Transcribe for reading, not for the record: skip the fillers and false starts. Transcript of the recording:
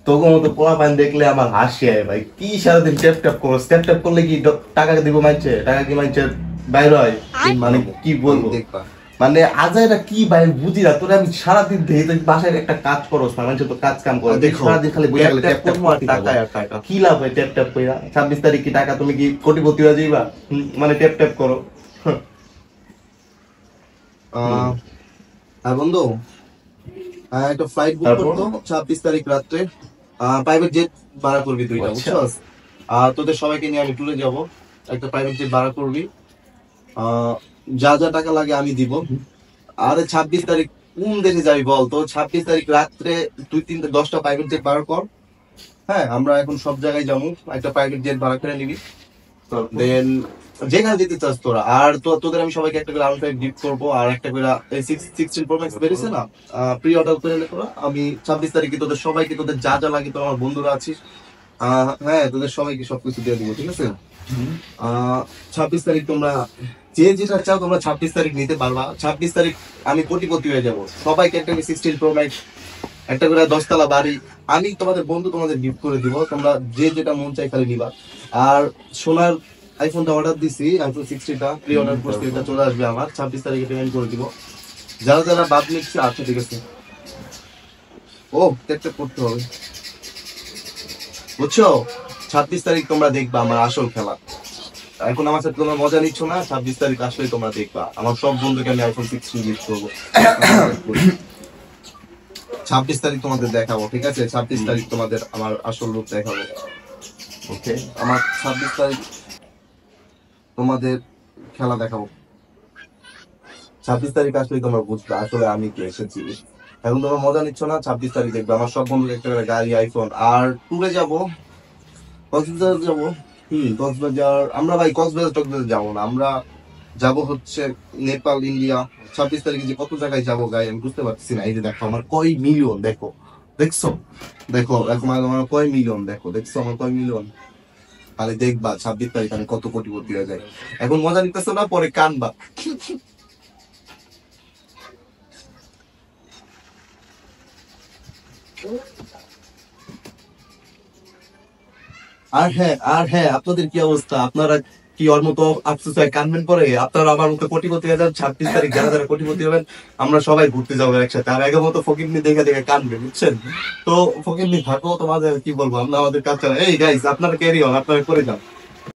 তোকে মতো পোলা পান দেখলে আমার হাসি হয় ভাই। কি সারাদিন ট্যাপ ট্যাপ করো, ট্যাপ ট্যাপ করলে কি টাকা দিব মাইছে? টাকা কি মাইছে বাইর হয়? মানে কি বলবো, দেখবা মানে আজাইরা কি ভাই বুঝি না। তোরা আমি সারাদিন দেখি তুই বাসায় একটা কাজ করস না, মানুষ তো কাজ কাম করে, দেখো, সারাদিন খালি বইয়া গেলে ট্যাপ ট্যাপ করতে টাকা আর টাকা। কি লাভ হয় ট্যাপ ট্যাপ কইরা? 26 তারিখ কি টাকা তুমি কি কোটিপতি হয়ে যাইবা? মানে ট্যাপ ট্যাপ করো। আর বন্ধু, একটা ফ্লাইট বুক তারপর? করতো 26 তারিখ রাত্রে। প্রাইভেট জেট ভাড়া করবি তুইটা, আচ্ছা। বুঝছস? আর তোদের সবাইকে নিয়ে আমি ট্যুরে যাব। একটা প্রাইভেট জেট ভাড়া করবি। যা যা টাকা লাগে আমি দিব। আরে 26 তারিখ কোন দেশে যাবি বল? তো 26 তারিখ রাত্রে তুই 10টা প্রাইভেট জেট ভাড়া কর। হ্যাঁ, আমরা এখন সব জায়গায় যাবো। একটা প্রাইভেট জেট ভাড়া করে নিবি, দেন যেখানে যেতে চাস তোরা। আর তোদের আমি সবাইকে একটা করে R5 গিফট করবো, আর একটা করে 16 Pro Max বেরিয়েছে না, প্রি অর্ডার করে নে তোরা। আমি 26 তারিখে তোদের সবাইকে, তোদের যা যা লাগে, তোর আমার বন্ধুরা আছিস, হ্যাঁ তোদের সবাইকে সবকিছু দিয়ে দিব, ঠিক আছে? 26 তারিখ তোমরা যে যেটা চাও তোমরা 26 তারিখ নিতে পারবা। 26 তারিখ আমি কোটিপতি হয়ে যাবো। সবাইকে একটা করে 16 Pro Max, একটা করে 10 তলা বাড়ি আমি তোমাদের বন্ধু তোমাদের গিফট করে দিব। তোমরা যে যেটা মন চাই খালি নিবা। আর সোনার আইফোনটা অর্ডার দিছি, আইফোন 60টা প্রি অর্ডার করছি, এটা চলে আসবে আমার 26 তারিখে পেমেন্ট করে দিব। যারা যারা বাদ নিচ্ছে, আচ্ছা ঠিক আছে। ও একটা করতে হবে, বুঝছো? 26 তারিখ তোমরা দেখবা আমার আসল খেলা। এখন আমার সাথে তোমরা মজা নিচ্ছ না, 26 তারিখ আসলে তোমরা দেখবা আমার সব বন্ধুকে আমি আইফোন 16 গিফট করবো। 26 তারিখ তোমাদের দেখাবো, ঠিক আছে? 26 তারিখ তোমাদের আমার আসল রূপ দেখাবো। ওকে, আমার 26 তারিখ তোমাদের খেলা দেখাবো। 26 তারিখ আসলে তোমরা বুঝবে আসলে আমি কি এসেছি। এখন তোমরা মজা নিচ্ছ না, 26 তারিখ দেখবে আমার সব বন্ধুকে একটা করে গাড়ি, আইফোন। আর ট্যুরে যাবো, কক্সবাজার যাবো। কক্সবাজার আমরা ভাই কক্সবাজার টক্সবাজার যাবো না, আমরা যাবো হচ্ছে নেপাল, ইন্ডিয়া। 26 তারিখে যে কত জায়গায় যাবো গাই আমি বুঝতে পারছি না। এই যে দেখো আমার কয় মিলিয়ন, দেখো দেখছো, দেখো এখন আমার কয় মিলিয়ন, দেখো দেখছো আমার কয় মিলিয়ন। খালি দেখবা 26 তারিখ আমি কত কোটিপতি হয়ে যায়। এখন মজা নিতেছো না, পরে কানবা। আর হ্যাঁ আপনাদের কি অবস্থা? আপনারা কি ওর মতো আফসোস হয় কানবেন পরে? আপনারা আমার মতো কোটিপতি হয়ে যান 26 তারিখ, যারা যারা কোটিপতি হবেন আমরা সবাই ঘুরতে যাবো একসাথে। আর আগের মতো ফকিরনি দেখে দেখে কানবে, বুঝছেন? তো ফকিরনি থাকো, তোমাদের কি বলবো, আমরা আমাদের কাজ চালাই। এই গাইস আপনারা ক্যারি অন, আপনারা করে যান।